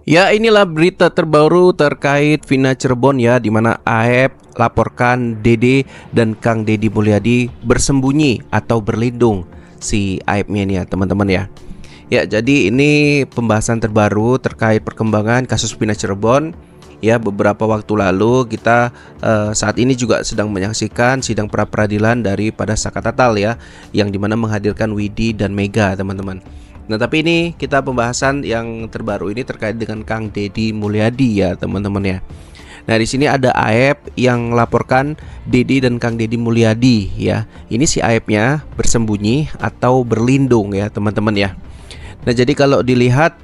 Ya, inilah berita terbaru terkait Vina Cirebon ya, di mana Aep laporkan Dede dan Kang Deddy Mulyadi bersembunyi atau berlindung si Aepnya ini ya teman-teman ya. Ya, jadi ini pembahasan terbaru terkait perkembangan kasus Vina Cirebon. Ya, beberapa waktu lalu kita saat ini juga sedang menyaksikan sidang pra peradilan daripada Saka Tatal ya, yang dimana menghadirkan Widi dan Mega teman-teman. Nah, tapi ini kita pembahasan yang terbaru ini terkait dengan Kang Deddy Mulyadi ya teman-teman ya. Nah, di sini ada Aep yang laporkan Deddy dan Kang Deddy Mulyadi ya. Ini si Aepnya bersembunyi atau berlindung ya teman-teman ya. Nah, jadi kalau dilihat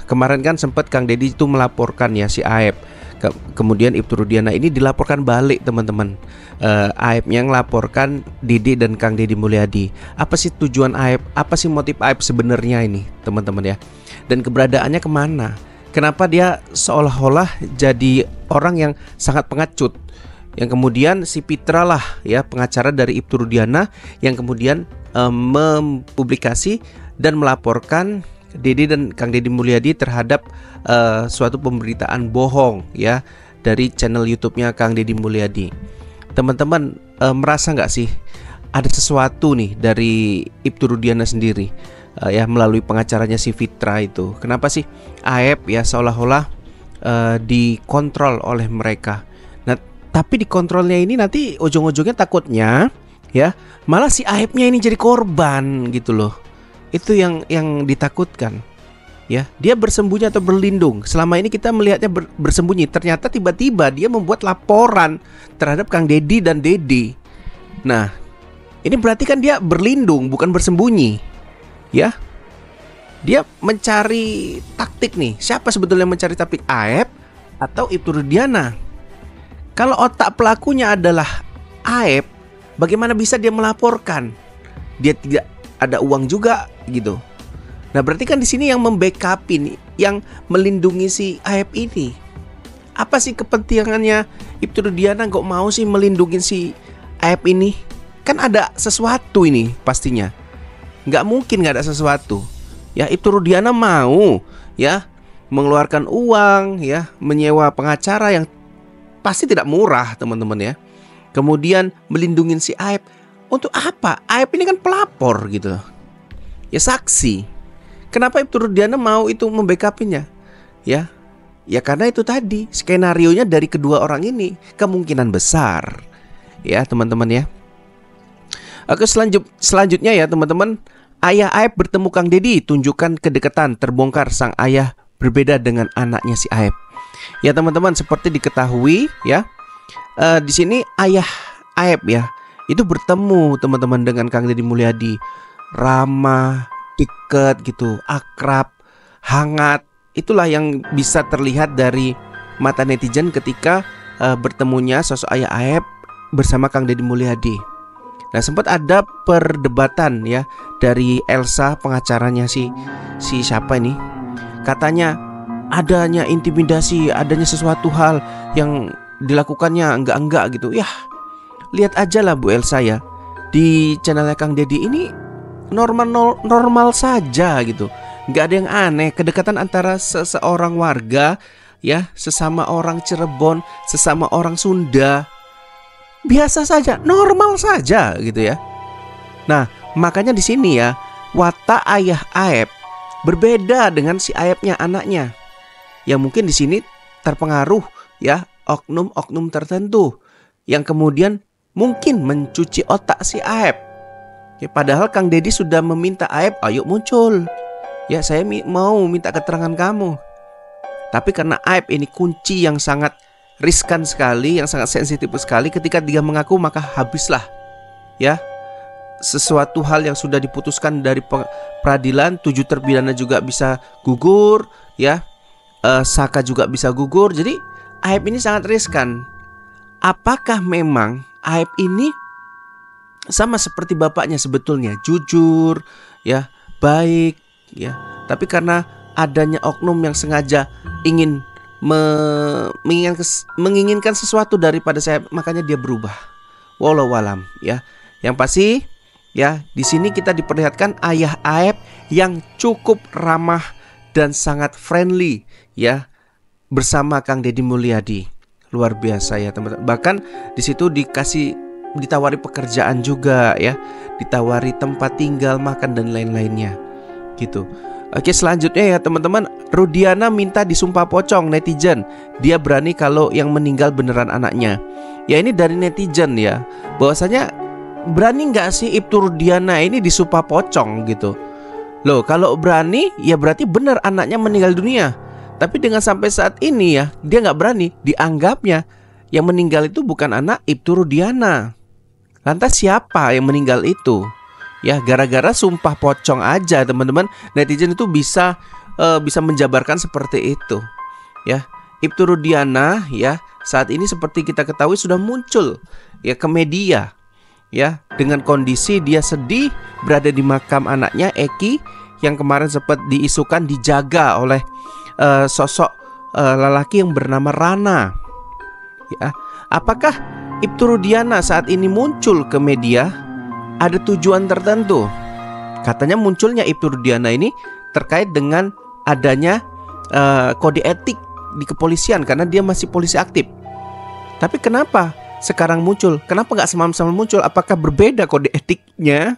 kemarin kan sempat Kang Deddy itu melaporkan ya si Aep. Kemudian Ibtu Rudiana ini dilaporkan balik teman-teman. Aep yang melaporkan Deddy dan Kang Deddy Mulyadi. Apa sih tujuan Aep? Apa sih motif Aep sebenarnya ini teman-teman ya? Dan keberadaannya kemana? Kenapa dia seolah-olah jadi orang yang sangat pengecut? Yang kemudian si Pitra lah ya, pengacara dari Ibtu Rudiana, yang kemudian mempublikasi dan melaporkan Deddy dan Kang Deddy Mulyadi terhadap suatu pemberitaan bohong ya dari channel YouTube-nya Kang Deddy Mulyadi. Teman-teman merasa nggak sih ada sesuatu nih dari Ibtu Rudiana sendiri ya melalui pengacaranya si Fitra itu? Kenapa sih Aep ya seolah-olah dikontrol oleh mereka? Nah, tapi dikontrolnya ini nanti ujung-ujungnya takutnya ya malah si Aepnya ini jadi korban gitu loh. Itu yang ditakutkan ya. Dia bersembunyi atau berlindung. Selama ini kita melihatnya bersembunyi. Ternyata tiba-tiba dia membuat laporan terhadap Kang Deddy dan Deddy. Nah, ini berarti kan dia berlindung, bukan bersembunyi ya. Dia mencari taktik nih. Siapa sebetulnya yang mencari taktik, Aep atau Ibtu Rudiana? Kalau otak pelakunya adalah Aep, bagaimana bisa dia melaporkan? Dia tidak ada uang juga gitu. Nah, berarti kan di sini yang membackup-in, yang melindungi si Aep ini. Apa sih kepentingannya Ibtu Rudiana kok mau sih melindungi si Aep ini? Kan ada sesuatu ini pastinya. Nggak mungkin nggak ada sesuatu. Ya, Ibtu Rudiana mau ya mengeluarkan uang ya, menyewa pengacara yang pasti tidak murah teman-teman ya. Kemudian melindungi si Aep. Untuk apa? Aep ini kan pelapor gitu. Ya, saksi. Kenapa Ibtu Rudiana mau itu membackupinya? Ya karena itu tadi skenarionya dari kedua orang ini kemungkinan besar. Ya teman-teman ya. Oke, selanjutnya ya teman-teman. Ayah Aep bertemu Kang Deddy, tunjukkan kedekatan, terbongkar sang ayah berbeda dengan anaknya si Aep. Ya teman-teman, seperti diketahui ya, di sini ayah Aep ya itu bertemu teman-teman dengan Kang Deddy Mulyadi, ramah, dekat gitu, akrab, hangat. Itulah yang bisa terlihat dari mata netizen ketika bertemunya sosok ayah Aep bersama Kang Deddy Mulyadi. Nah, sempat ada perdebatan ya dari Elsa, pengacaranya si siapa ini. Katanya adanya intimidasi, adanya sesuatu hal yang dilakukannya enggak gitu. Ya, lihat aja lah Bu Elsa ya, di channelnya Kang Deddy ini normal saja gitu. Nggak ada yang aneh. Kedekatan antara seseorang warga ya, sesama orang Cirebon, sesama orang Sunda, biasa saja, normal saja gitu ya. Nah, makanya di sini ya, watak ayah Aep berbeda dengan si Aepnya anaknya, yang mungkin di sini terpengaruh ya oknum-oknum tertentu yang kemudian mungkin mencuci otak si Aep. Ya, padahal Kang Deddy sudah meminta Aep, ayo muncul. Ya, saya mau minta keterangan kamu. Tapi karena Aep ini kunci yang sangat riskan sekali, yang sangat sensitif sekali, ketika dia mengaku maka habislah ya. Sesuatu hal yang sudah diputuskan dari peradilan, 7 terpidana juga bisa gugur ya. Saka juga bisa gugur. Jadi Aep ini sangat riskan. Apakah memang Aep ini sama seperti bapaknya sebetulnya, jujur ya, baik ya, tapi karena adanya oknum yang sengaja ingin menginginkan sesuatu daripada saya, makanya dia berubah. Wallahu alam ya. Yang pasti ya, di sini kita diperlihatkan ayah Aep yang cukup ramah dan sangat friendly ya bersama Kang Deddy Mulyadi. Luar biasa ya teman-teman. Bahkan di situ ditawari pekerjaan juga ya, ditawari tempat tinggal, makan dan lain-lainnya gitu. Oke, selanjutnya ya teman-teman, Rudiana minta disumpah pocong netizen. Dia berani kalau yang meninggal beneran anaknya. Ya ini dari netizen ya, bahwasanya berani nggak sih Ibtu Rudiana ini disumpah pocong gitu. Loh, kalau berani ya berarti benar anaknya meninggal dunia. Tapi dengan sampai saat ini ya, dia nggak berani, dianggapnya yang meninggal itu bukan anak Ibtu Rudiana. Lantas siapa yang meninggal itu? Ya gara-gara sumpah pocong aja teman-teman, netizen itu bisa menjabarkan seperti itu. Ya, Ibtu Rudiana ya saat ini seperti kita ketahui sudah muncul ya ke media. Ya, dengan kondisi dia sedih berada di makam anaknya Eki yang kemarin sempat diisukan dijaga oleh sosok lelaki yang bernama Rana. Ya, apakah Ibtu Rudiana saat ini muncul ke media ada tujuan tertentu? Katanya munculnya Ibtu Rudiana ini terkait dengan adanya kode etik di kepolisian karena dia masih polisi aktif. Tapi kenapa sekarang muncul? Kenapa nggak sama-sama muncul? Apakah berbeda kode etiknya?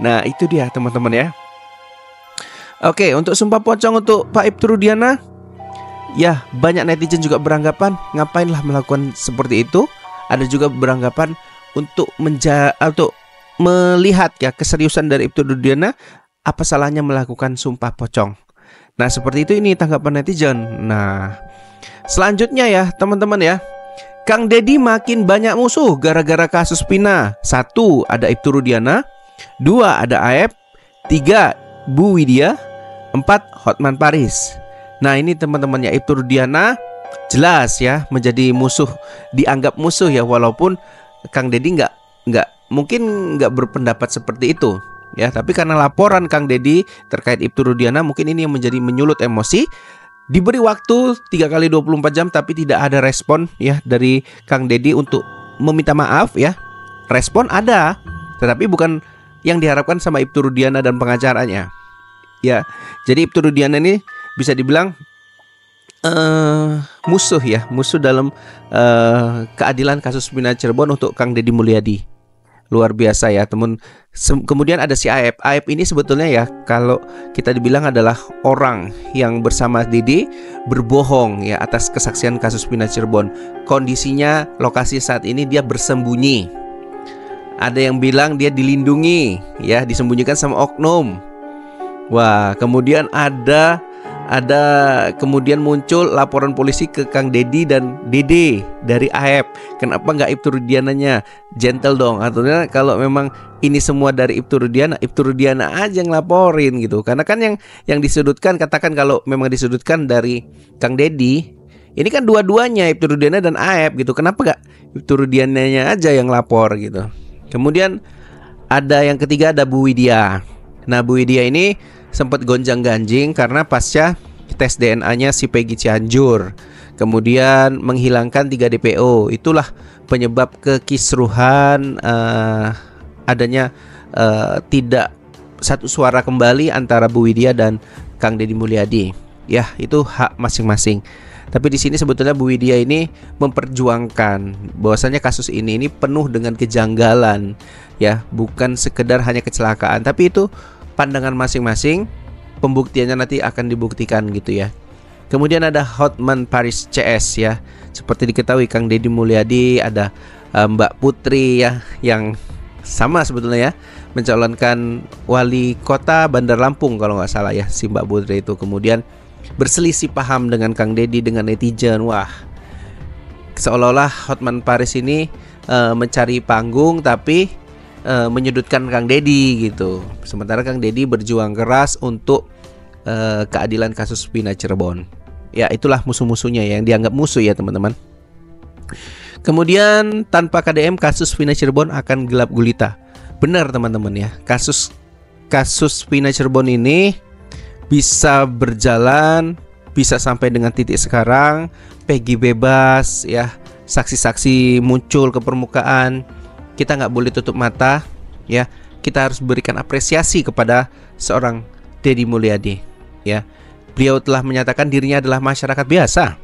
Nah itu dia teman-teman ya. Oke, untuk sumpah pocong untuk Pak Ibtu Rudiana, ya banyak netizen juga beranggapan ngapainlah melakukan seperti itu. Ada juga beranggapan untuk melihat ya keseriusan dari Ibtu Rudiana, apa salahnya melakukan sumpah pocong. Nah seperti itu ini tanggapan netizen. Nah selanjutnya ya teman-teman ya, Kang Deddy makin banyak musuh gara-gara kasus Pina. 1 ada Ibtu Rudiana, 2 ada Aep, 3 Bu Widya, 4 Hotman Paris. Nah ini teman-temannya Ibtu Rudiana jelas ya menjadi musuh, dianggap musuh ya, walaupun Kang Deddy mungkin nggak berpendapat seperti itu ya, tapi karena laporan Kang Deddy terkait Ibtu Rudiana mungkin ini yang menjadi menyulut emosi. Diberi waktu 3 kali 24 jam tapi tidak ada respon ya dari Kang Deddy untuk meminta maaf ya. Respon ada, tetapi bukan yang diharapkan sama Ibtu Rudiana dan pengacaranya. Ya, jadi Ibtu Rudiana ini bisa dibilang musuh ya, musuh dalam keadilan kasus Pina Cirebon untuk Kang Deddy Mulyadi. Luar biasa ya teman. Kemudian ada si Aep. Aep ini sebetulnya ya kalau kita dibilang adalah orang yang bersama Deddy berbohong ya atas kesaksian kasus Pina Cirebon. Kondisinya lokasi saat ini dia bersembunyi. Ada yang bilang dia dilindungi ya, disembunyikan sama oknum. Wah, kemudian kemudian muncul laporan polisi ke Kang Deddy dan Dede dari Aep. Kenapa nggak Ibtu Rudiananya? Gentle dong. Artinya kalau memang ini semua dari Ibtu Rudiana aja yang laporin gitu. Karena kan yang disudutkan, katakan kalau memang disudutkan dari Kang Deddy, ini kan dua-duanya Ibtu Rudiana dan Aep gitu. Kenapa nggak Ibtu Rudiananya aja yang lapor gitu? Kemudian ada yang ketiga ada Bu Widya. Nah Bu Widya ini sempat gonjang-ganjing karena pasca tes DNA-nya si Peggy Cianjur, kemudian menghilangkan 3 DPO. Itulah penyebab kekisruhan adanya tidak satu suara kembali antara Bu Widya dan Kang Deddy Mulyadi. Ya, itu hak masing-masing. Tapi di sini sebetulnya Bu Widya ini memperjuangkan bahwasanya kasus ini penuh dengan kejanggalan, ya, bukan sekedar hanya kecelakaan, tapi itu pandangan masing-masing. Pembuktiannya nanti akan dibuktikan gitu ya. Kemudian ada Hotman Paris CS ya. Seperti diketahui Kang Deddy Mulyadi, ada Mbak Putri ya, yang sama sebetulnya ya, mencalonkan wali kota Bandar Lampung kalau nggak salah ya, si Mbak Putri itu. Kemudian berselisih paham dengan Kang Deddy, dengan netizen. Wah, seolah-olah Hotman Paris ini mencari panggung tapi menyudutkan Kang Deddy gitu. Sementara Kang Deddy berjuang keras untuk keadilan kasus Pina Cirebon. Ya, itulah musuh-musuhnya yang dianggap musuh ya teman-teman. Kemudian tanpa KDM kasus Pina Cirebon akan gelap gulita. Benar teman-teman ya. Kasus Pina Cirebon ini bisa berjalan, bisa sampai dengan titik sekarang. Peggy bebas ya, saksi-saksi muncul ke permukaan. Kita nggak boleh tutup mata ya. Kita harus berikan apresiasi kepada seorang Deddy Mulyadi ya. Beliau telah menyatakan dirinya adalah masyarakat biasa.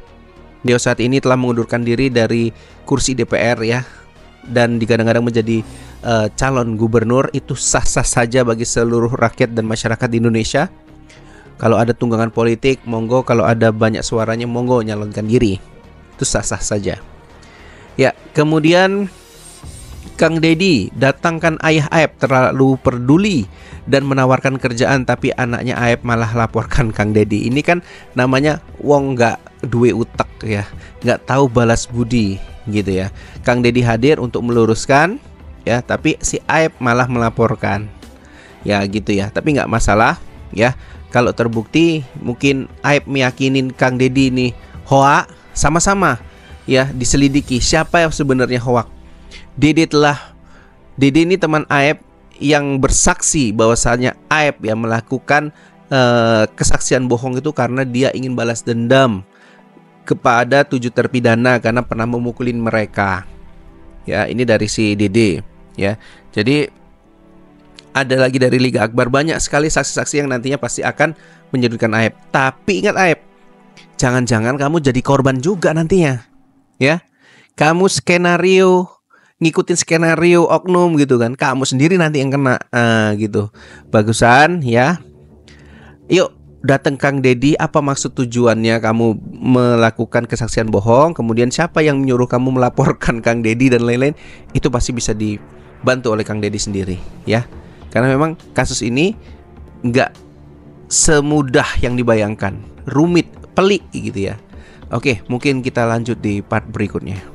Beliau saat ini telah mengundurkan diri dari kursi DPR ya, dan digadang-gadang menjadi calon gubernur. Itu sah-sah saja bagi seluruh rakyat dan masyarakat di Indonesia. Kalau ada tunggangan politik, monggo. Kalau ada banyak suaranya, monggo nyalonkan diri. Itu sah-sah saja. Ya, kemudian Kang Deddy, datangkan ayah Aep terlalu peduli dan menawarkan kerjaan, tapi anaknya Aep malah laporkan Kang Deddy. Ini kan namanya wong nggak duwe utek ya, nggak tahu balas budi gitu ya. Kang Deddy hadir untuk meluruskan ya, tapi si Aep malah melaporkan. Ya gitu ya, tapi nggak masalah ya. Kalau terbukti mungkin Aep meyakinin Kang Deddy ini hoak, sama-sama ya diselidiki siapa yang sebenarnya hoak. Dede ini teman Aep yang bersaksi bahwasanya Aep yang melakukan kesaksian bohong itu karena dia ingin balas dendam kepada 7 terpidana karena pernah memukulin mereka. Ya, ini dari si Dede ya. Jadi ada lagi dari Liga Akbar, banyak sekali saksi-saksi yang nantinya pasti akan menyudutkan Aep. Tapi ingat Aep, jangan-jangan kamu jadi korban juga nantinya. Ya. Kamu ngikutin skenario oknum gitu kan, kamu sendiri nanti yang kena gitu. Bagusan ya. Yuk datang Kang Deddy, apa maksud tujuannya kamu melakukan kesaksian bohong, kemudian siapa yang menyuruh kamu melaporkan Kang Deddy dan lain-lain. Itu pasti bisa dibantu oleh Kang Deddy sendiri ya. Karena memang kasus ini nggak semudah yang dibayangkan, rumit, pelik gitu ya. Oke, mungkin kita lanjut di part berikutnya.